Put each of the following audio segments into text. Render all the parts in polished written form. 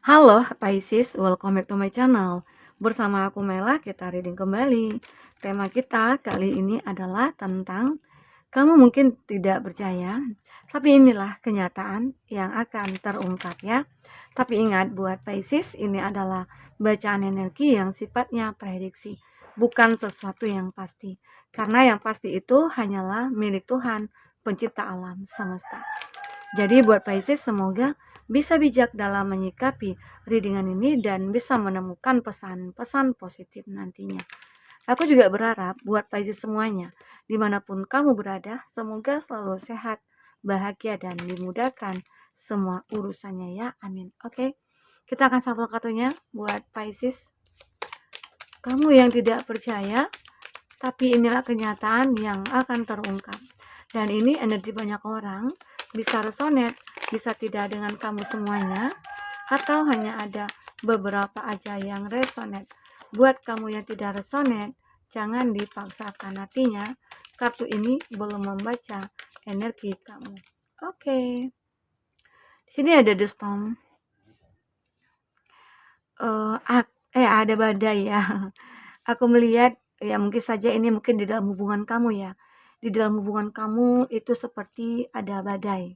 Halo Pisces, welcome back to my channel. Bersama aku Mela, kita reading kembali. Tema kita kali ini adalah tentang kamu mungkin tidak percaya, tapi inilah kenyataan yang akan terungkap ya. Tapi ingat buat Pisces, ini adalah bacaan energi yang sifatnya prediksi, bukan sesuatu yang pasti. Karena yang pasti itu hanyalah milik Tuhan, pencipta alam semesta. Jadi buat Pisces semoga bisa bijak dalam menyikapi readingan ini dan bisa menemukan pesan-pesan positif nantinya. Aku juga berharap buat Pisces semuanya, dimanapun kamu berada, semoga selalu sehat, bahagia, dan dimudahkan semua urusannya ya, amin. Oke, kita akan shuffle kartunya buat Pisces. Kamu yang tidak percaya, tapi inilah kenyataan yang akan terungkap. Dan ini energi banyak orang, bisa resonate, bisa tidak dengan kamu semuanya, atau hanya ada beberapa aja yang resonate. Buat kamu yang tidak resonate, jangan dipaksakan, artinya kartu ini belum membaca energi kamu. Oke. Di sini ada the storm. Ada badai ya. Aku melihat ya mungkin saja ini mungkin di dalam hubungan kamu ya. Di dalam hubungan kamu itu seperti ada badai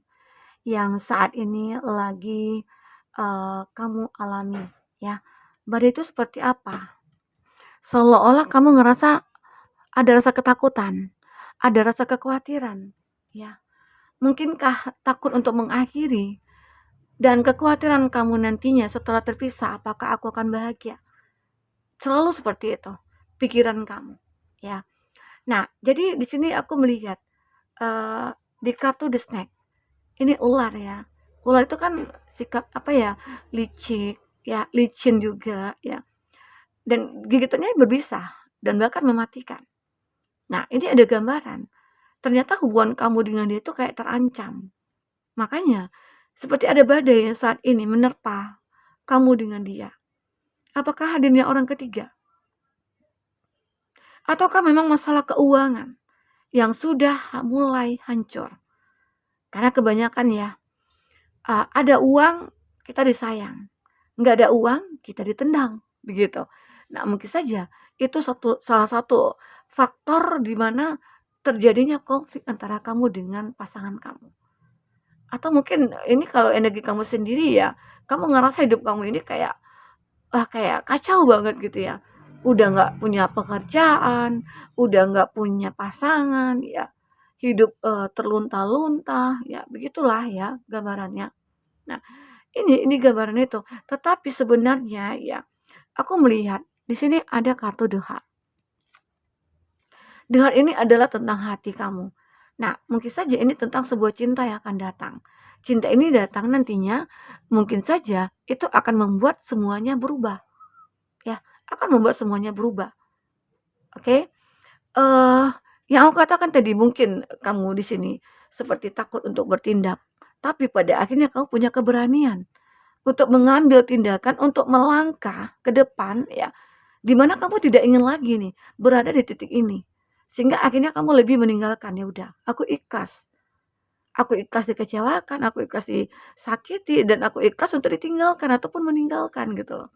yang saat ini lagi kamu alami ya. Badai itu seperti apa? Seolah-olah kamu ngerasa ada rasa ketakutan, ada rasa kekhawatiran ya. Mungkinkah takut untuk mengakhiri dan kekhawatiran kamu nantinya setelah terpisah, apakah aku akan bahagia? Selalu seperti itu pikiran kamu ya. Nah, jadi di sini aku melihat di kartu the snake ini ular ya. Ular itu kan sikap apa ya, licik ya, licin juga ya, dan gigitannya berbisa dan bahkan mematikan. Nah, ini ada gambaran ternyata hubungan kamu dengan dia itu kayak terancam. Makanya seperti ada badai yang saat ini menerpa kamu dengan dia. Apakah hadirnya orang ketiga? Ataukah memang masalah keuangan yang sudah mulai hancur? Karena kebanyakan ya, ada uang kita disayang, nggak ada uang kita ditendang, begitu. Nah, mungkin saja itu salah satu faktor di mana terjadinya konflik antara kamu dengan pasangan kamu. Atau mungkin ini kalau energi kamu sendiri ya, kamu ngerasa hidup kamu ini kayak kayak kacau banget gitu ya. Udah nggak punya pekerjaan, udah nggak punya pasangan ya. Hidup terlunta-lunta ya, begitulah ya gambarannya. Nah, ini gambaran itu. Tetapi sebenarnya ya, aku melihat di sini ada kartu The Heart. The Heart ini adalah tentang hati kamu. Nah, mungkin saja ini tentang sebuah cinta yang akan datang. Cinta ini datang nantinya, mungkin saja itu akan membuat semuanya berubah. Ya, akan membuat semuanya berubah. Oke? Eh, yang aku katakan tadi mungkin kamu di sini seperti takut untuk bertindak, tapi pada akhirnya kamu punya keberanian untuk mengambil tindakan untuk melangkah ke depan ya, di mana kamu tidak ingin lagi nih berada di titik ini. Sehingga akhirnya kamu lebih meninggalkan, ya udah, aku ikhlas. Aku ikhlas dikecewakan, aku ikhlas disakiti, dan aku ikhlas untuk ditinggalkan ataupun meninggalkan gitu loh.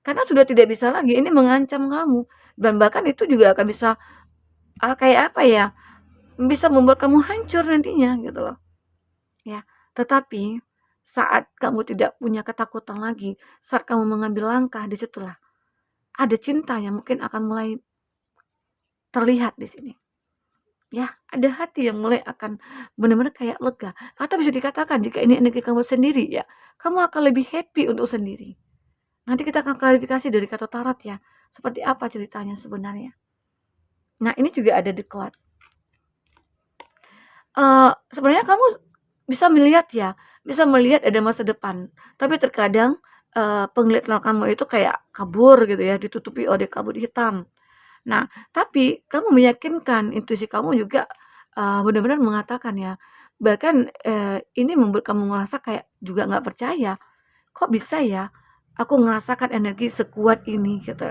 Karena sudah tidak bisa lagi, ini mengancam kamu. Dan bahkan itu juga akan bisa kayak apa ya? Bisa membuat kamu hancur nantinya gitu loh. Ya. Tetapi saat kamu tidak punya ketakutan lagi, saat kamu mengambil langkah, disitulah ada cinta yang mungkin akan mulai terlihat di sini. Ya, ada hati yang mulai akan benar-benar kayak lega. Atau bisa dikatakan jika ini energi kamu sendiri ya, kamu akan lebih happy untuk sendiri. Nanti kita akan klarifikasi dari kata tarot ya, seperti apa ceritanya sebenarnya. Nah, ini juga ada di cloud. Sebenarnya kamu bisa melihat ya, bisa melihat ada masa depan. Tapi terkadang penglihatan kamu itu kayak kabur gitu ya, ditutupi oleh kabut hitam. Nah, tapi kamu meyakinkan intuisi kamu juga benar-benar mengatakan ya, bahkan ini membuat kamu merasa kayak juga nggak percaya. Kok bisa ya? Aku ngerasakan energi sekuat ini gitu.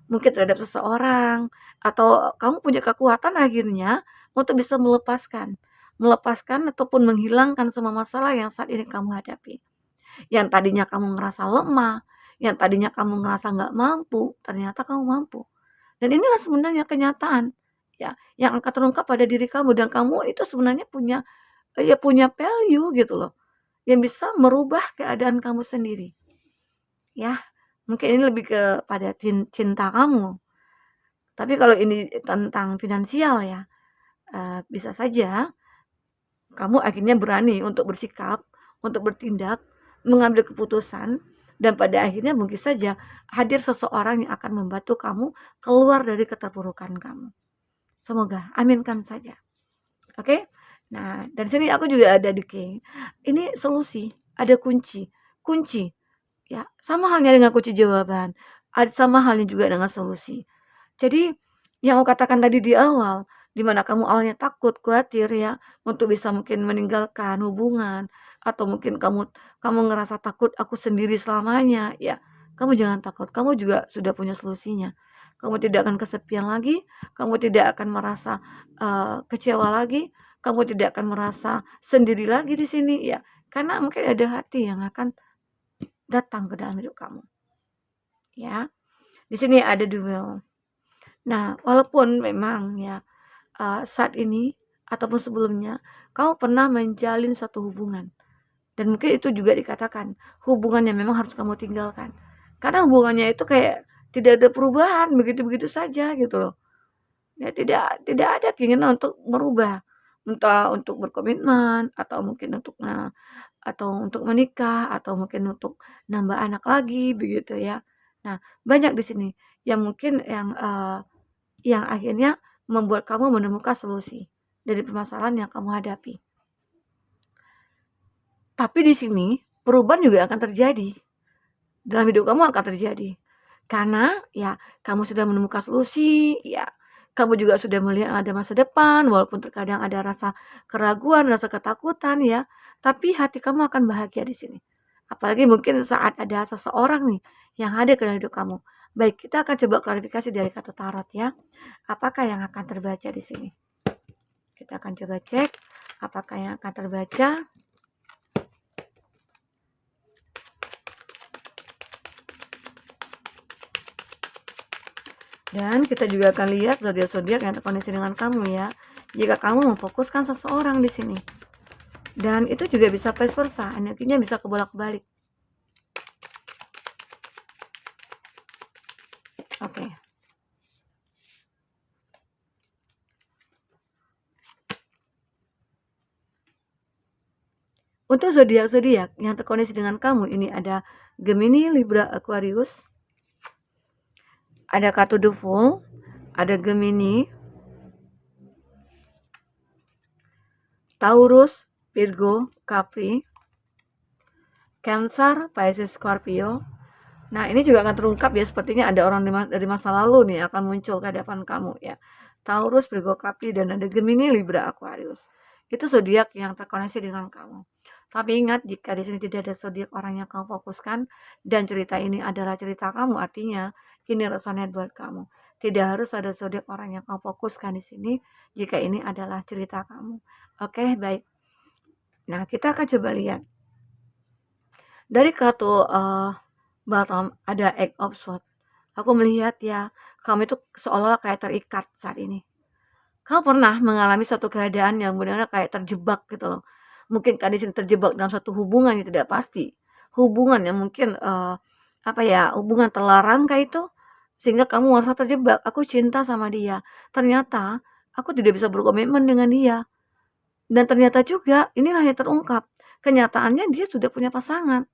Mungkin terhadap seseorang atau kamu punya kekuatan akhirnya untuk bisa melepaskan ataupun menghilangkan semua masalah yang saat ini kamu hadapi. Yang tadinya kamu ngerasa lemah, yang tadinya kamu ngerasa nggak mampu, ternyata kamu mampu. Dan inilah sebenarnya kenyataan, ya, yang akan terungkap pada diri kamu dan kamu itu sebenarnya punya, ya punya value gitu loh, yang bisa merubah keadaan kamu sendiri, ya. Mungkin ini lebih kepada cinta kamu. Tapi kalau ini tentang finansial ya, bisa saja kamu akhirnya berani untuk bersikap, untuk bertindak, mengambil keputusan, dan pada akhirnya mungkin saja hadir seseorang yang akan membantu kamu keluar dari keterpurukan kamu. Semoga, aminkan saja. Oke? Nah, dari sini aku juga ada di key. Ini solusi, ada kunci. Kunci, ya, sama halnya dengan kunci jawaban. Sama halnya juga dengan solusi. Jadi, yang aku katakan tadi di awal, di mana kamu awalnya takut, khawatir ya, untuk bisa mungkin meninggalkan hubungan, atau mungkin kamu ngerasa takut aku sendiri selamanya, ya, kamu jangan takut, kamu juga sudah punya solusinya. Kamu tidak akan kesepian lagi, kamu tidak akan merasa kecewa lagi, kamu tidak akan merasa sendiri lagi di sini, ya, karena mungkin ada hati yang akan datang ke dalam hidup kamu, ya. Di sini ada duel. Nah, walaupun memang ya saat ini ataupun sebelumnya kamu pernah menjalin satu hubungan dan mungkin itu juga dikatakan hubungan yang memang harus kamu tinggalkan karena hubungannya itu kayak tidak ada perubahan begitu-begitu saja gitu loh. Ya tidak ada keinginan untuk merubah, entah untuk berkomitmen atau mungkin atau untuk menikah atau mungkin untuk nambah anak lagi begitu ya. Nah, banyak di sini yang mungkin yang akhirnya membuat kamu menemukan solusi dari permasalahan yang kamu hadapi. Tapi di sini perubahan juga akan terjadi. Dalam hidup kamu akan terjadi. Karena ya kamu sudah menemukan solusi, ya kamu juga sudah melihat ada masa depan, walaupun terkadang ada rasa keraguan, rasa ketakutan ya, tapi hati kamu akan bahagia di sini. Apalagi mungkin saat ada seseorang nih yang hadir ke dalam hidup kamu. Baik, kita akan coba klarifikasi dari kartu tarot ya. Apakah yang akan terbaca di sini? Kita akan coba cek apakah yang akan terbaca. Dan kita juga akan lihat zodiak-zodiak yang terkoneksi dengan kamu ya. Jika kamu memfokuskan seseorang di sini. Dan itu juga bisa vice versa, energinya bisa kebolak-balik. Oke. Untuk zodiak-zodiak yang terkoneksi dengan kamu ini ada Gemini, Libra, Aquarius. Ada kartu The Fool, ada Gemini, Taurus, Virgo, Capri, Cancer, Pisces, Scorpio. Nah, ini juga akan terungkap ya, sepertinya ada orang dari masa lalu nih akan muncul ke hadapan kamu ya. Taurus, Virgo, Capri, dan ada Gemini, Libra, Aquarius. Itu zodiak yang terkoneksi dengan kamu. Tapi ingat, jika di sini tidak ada zodiak orang yang kamu fokuskan dan cerita ini adalah cerita kamu, artinya ini resonate buat kamu. Tidak harus ada zodiak orang yang kamu fokuskan di sini jika ini adalah cerita kamu. Oke, baik. Nah, kita akan coba lihat. Dari kartu bottom ada Eight of Swords. Aku melihat ya, kamu itu seolah-olah kayak terikat saat ini. Kamu pernah mengalami satu keadaan yang benar-benar kayak terjebak gitu loh. Mungkin kan di sini terjebak dalam satu hubungan yang tidak pasti. Hubungan yang mungkin hubungan terlarang kayak itu sehingga kamu merasa terjebak. Aku cinta sama dia. Ternyata aku tidak bisa berkomitmen dengan dia. Dan ternyata juga inilah yang terungkap. Kenyataannya dia sudah punya pasangan.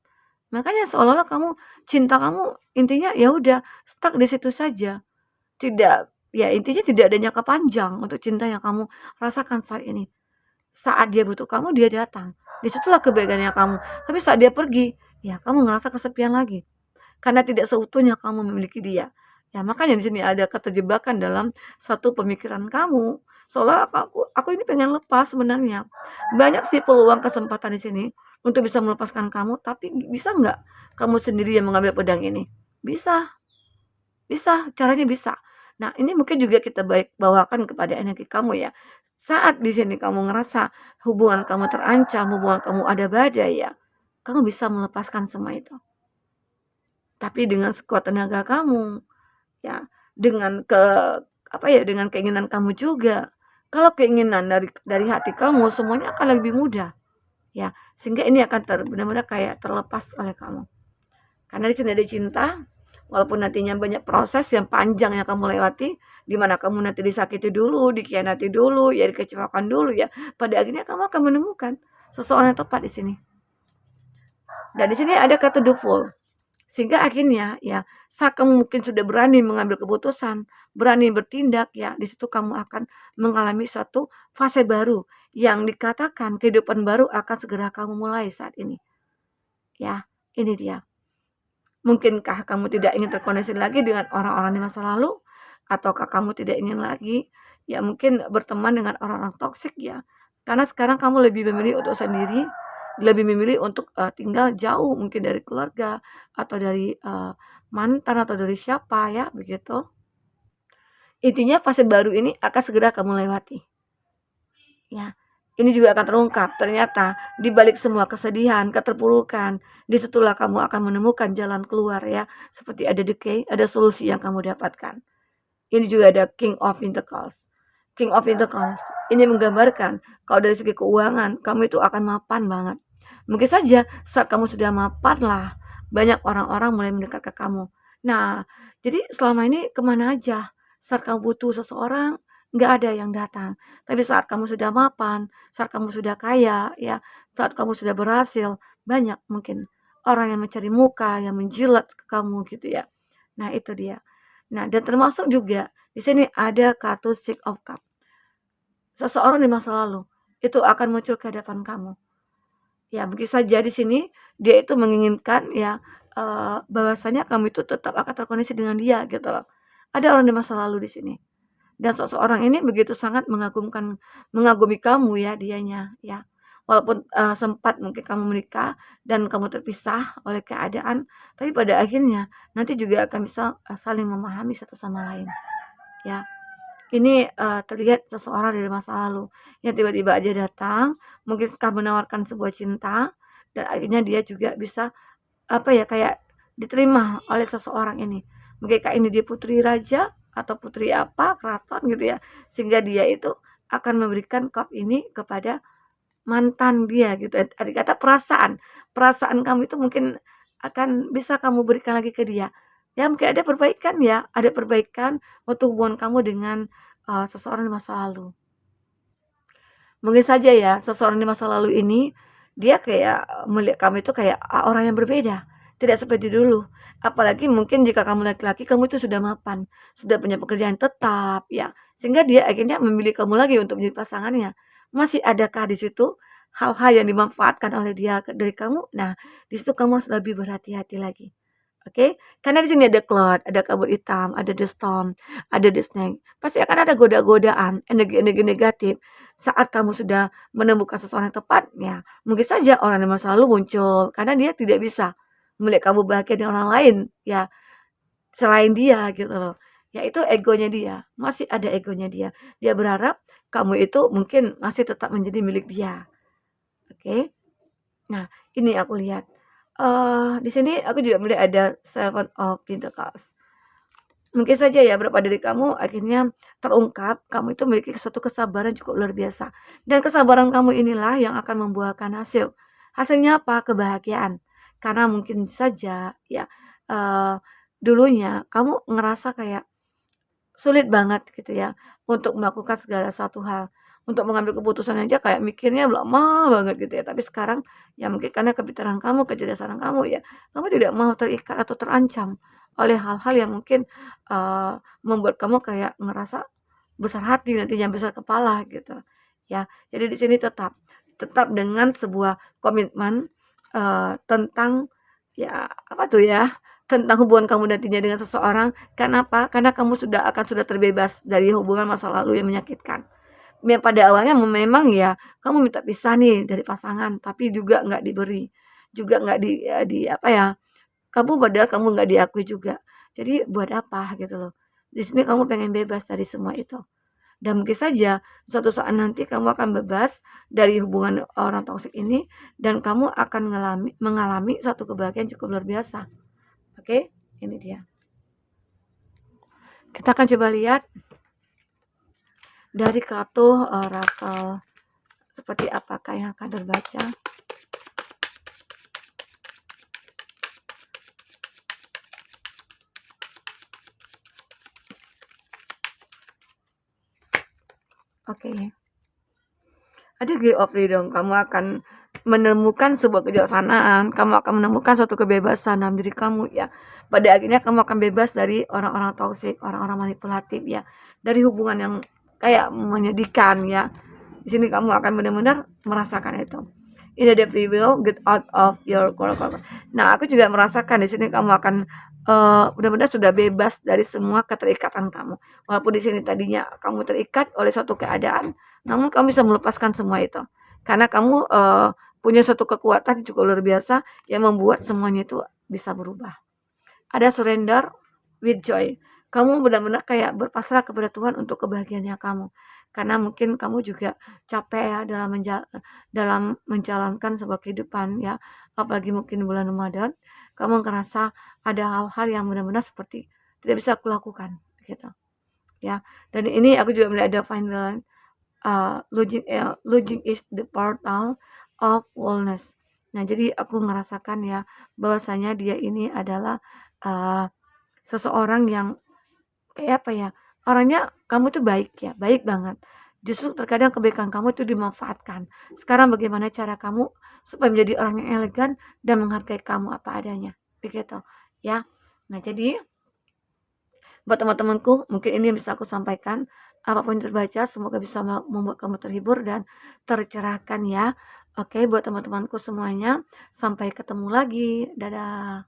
Makanya seolah-olah cinta kamu intinya ya udah stuck di situ saja. Tidak, ya intinya tidak ada jangka panjang untuk cinta yang kamu rasakan saat ini. Saat dia butuh kamu, dia datang. Disitulah kebaikannya kamu. Tapi saat dia pergi, ya kamu ngerasa kesepian lagi. Karena tidak seutuhnya kamu memiliki dia. Ya makanya di sini ada keterjebakan dalam satu pemikiran kamu. Seolah aku ini pengen lepas sebenarnya. Banyak sih peluang kesempatan di sini untuk bisa melepaskan kamu, tapi bisa nggak kamu sendiri yang mengambil pedang ini? Bisa, bisa, caranya bisa. Nah, ini mungkin juga kita bawakan kepada energi kamu ya. Saat di sini kamu ngerasa hubungan kamu terancam, hubungan kamu ada badai ya, kamu bisa melepaskan semua itu. Tapi dengan sekuat tenaga kamu, ya, dengan dengan keinginan kamu juga. Kalau keinginan dari hati kamu, semuanya akan lebih mudah, ya. Sehingga ini akan benar-benar kayak terlepas oleh kamu. Karena di sini ada cinta, walaupun nantinya banyak proses yang panjang yang kamu lewati, di mana kamu nanti disakiti dulu, dikhianati dulu, ya dikecewakan dulu ya. Pada akhirnya kamu akan menemukan seseorang yang tepat di sini. Dan di sini ada kata the full. Sehingga akhirnya ya, saat kamu mungkin sudah berani mengambil keputusan, berani bertindak ya, di situ kamu akan mengalami suatu fase baru yang dikatakan kehidupan baru akan segera kamu mulai saat ini. Ya, ini dia. Mungkinkah kamu tidak ingin terkoneksi lagi dengan orang-orang di masa lalu? Ataukah kamu tidak ingin lagi ya mungkin berteman dengan orang-orang toksik ya? Karena sekarang kamu lebih memilih untuk sendiri, lebih memilih untuk tinggal jauh mungkin dari keluarga atau dari mantan atau dari siapa ya begitu. Intinya fase baru ini akan segera kamu lewati. Ya, ini juga akan terungkap. Ternyata di balik semua kesedihan, keterpurukan, disitulah kamu akan menemukan jalan keluar ya. Seperti ada decay, ada solusi yang kamu dapatkan. Ini juga ada King of Pentacles. King of Pentacles ini menggambarkan kalau dari segi keuangan kamu itu akan mapan banget. Mungkin saja saat kamu sudah mapan lah, banyak orang-orang mulai mendekat ke kamu. Nah, jadi selama ini kemana aja? Saat kamu butuh seseorang, nggak ada yang datang. Tapi saat kamu sudah mapan, saat kamu sudah kaya, ya, saat kamu sudah berhasil, banyak mungkin orang yang mencari muka, yang menjilat ke kamu gitu ya. Nah, itu dia. Nah, dan termasuk juga di sini ada kartu Six of Cups. Seseorang di masa lalu itu akan muncul ke hadapan kamu. Ya, mungkin saja di sini dia itu menginginkan ya bahwasanya kamu itu tetap akan terkoneksi dengan dia gitu loh. Ada orang di masa lalu di sini. Dan seseorang ini begitu sangat mengagumi kamu ya dianya ya. Walaupun sempat mungkin kamu menikah dan kamu terpisah oleh keadaan, tapi pada akhirnya nanti juga akan bisa saling memahami satu sama lain ya. Ini terlihat seseorang dari masa lalu yang tiba-tiba aja datang, mungkinkah menawarkan sebuah cinta dan akhirnya dia juga bisa kayak diterima oleh seseorang ini. Mungkinkah ini dia putri raja atau putri apa, keraton gitu ya. Sehingga dia itu akan memberikan cup ini kepada mantan dia gitu. Arti kata perasaan. Perasaan kamu itu mungkin akan bisa kamu berikan lagi ke dia. Ya mungkin ada perbaikan ya, ada perbaikan untuk hubungan kamu dengan seseorang di masa lalu. Mungkin saja ya, seseorang di masa lalu ini, dia kayak melihat kamu itu kayak orang yang berbeda, tidak seperti dulu. Apalagi mungkin jika kamu laki-laki, kamu itu sudah mapan, sudah punya pekerjaan tetap, ya. Sehingga dia akhirnya memilih kamu lagi untuk menjadi pasangannya. Masih adakah di situ hal-hal yang dimanfaatkan oleh dia dari kamu? Nah, di situ kamu harus lebih berhati-hati lagi. Oke, karena di sini ada cloud, ada kabut hitam, ada the storm, ada the snake. Pasti akan ada goda-godaan, energi-energi negatif. Saat kamu sudah menemukan seseorang yang tepat, ya mungkin saja orang yang masa lalu muncul karena dia tidak bisa melihat kamu bahagia dengan orang lain, ya selain dia gitu loh. Ya itu egonya dia, masih ada egonya dia. Dia berharap kamu itu mungkin masih tetap menjadi milik dia. Oke. Nah, ini aku lihat. Di sini aku juga melihat ada Seven of Pentacles. Mungkin saja ya beberapa dari kamu akhirnya terungkap, kamu itu memiliki suatu kesabaran cukup luar biasa. Dan kesabaran kamu inilah yang akan membuahkan hasil. Hasilnya apa? Kebahagiaan. Karena mungkin saja ya eee, dulunya kamu ngerasa kayak sulit banget gitu ya untuk melakukan segala satu hal. Untuk mengambil keputusan aja kayak mikirnya lama banget gitu ya. Tapi sekarang ya mungkin karena kepintaran kamu, kecerdasan kamu ya, kamu tidak mau terikat atau terancam oleh hal-hal yang mungkin membuat kamu kayak ngerasa besar hati nantinya, besar kepala gitu. Ya, jadi di sini tetap tetap dengan sebuah komitmen tentang ya apa tuh ya, tentang hubungan kamu nantinya dengan seseorang. Kenapa? Karena kamu sudah terbebas dari hubungan masa lalu yang menyakitkan. Yang pada awalnya memang ya kamu minta pisah nih dari pasangan, tapi juga nggak diberi, juga nggak di apa ya, kamu padahal kamu nggak diakui juga. Jadi buat apa gitu loh. Di sini kamu pengen bebas dari semua itu. Dan mungkin saja suatu saat nanti kamu akan bebas dari hubungan orang toksik ini dan kamu akan mengalami satu kebahagiaan cukup luar biasa. Oke, ini dia. Kita akan coba lihat dari kartu oracle seperti apakah yang akan terbaca. Oke. Ada Gate of Freedom, kamu akan menemukan sebuah kebijaksanaan, kamu akan menemukan suatu kebebasan dalam diri kamu ya. Pada akhirnya kamu akan bebas dari orang-orang toksik, orang-orang manipulatif ya. Dari hubungan yang kayak menyedihkan ya. Di sini kamu akan benar-benar merasakan itu. In the free will, get out of your core. Nah, aku juga merasakan di sini kamu akan benar-benar sudah bebas dari semua keterikatan kamu. Walaupun di sini tadinya kamu terikat oleh suatu keadaan, namun kamu bisa melepaskan semua itu. Karena kamu punya suatu kekuatan yang cukup luar biasa yang membuat semuanya itu bisa berubah. Ada surrender with joy. Kamu benar-benar kayak berpasrah kepada Tuhan untuk kebahagiaannya kamu. Karena mungkin kamu juga capek ya dalam menjalankan sebuah kehidupan ya. Apalagi mungkin bulan Ramadan, kamu ngerasa ada hal-hal yang benar-benar seperti tidak bisa aku lakukan gitu. Ya. Dan ini aku juga melihat ada fine balance. Logic is the portal of wellness. Nah, jadi aku merasakan ya bahwasanya dia ini adalah seseorang yang kayak apa ya, orangnya kamu tuh baik ya, baik banget. Justru terkadang kebaikan kamu itu dimanfaatkan. Sekarang bagaimana cara kamu supaya menjadi orang yang elegan dan menghargai kamu apa adanya, begitu ya. Nah, jadi buat teman-temanku, mungkin ini yang bisa aku sampaikan. Apapun yang terbaca, semoga bisa membuat kamu terhibur dan tercerahkan ya. Oke, buat teman-temanku semuanya, sampai ketemu lagi. Dadah.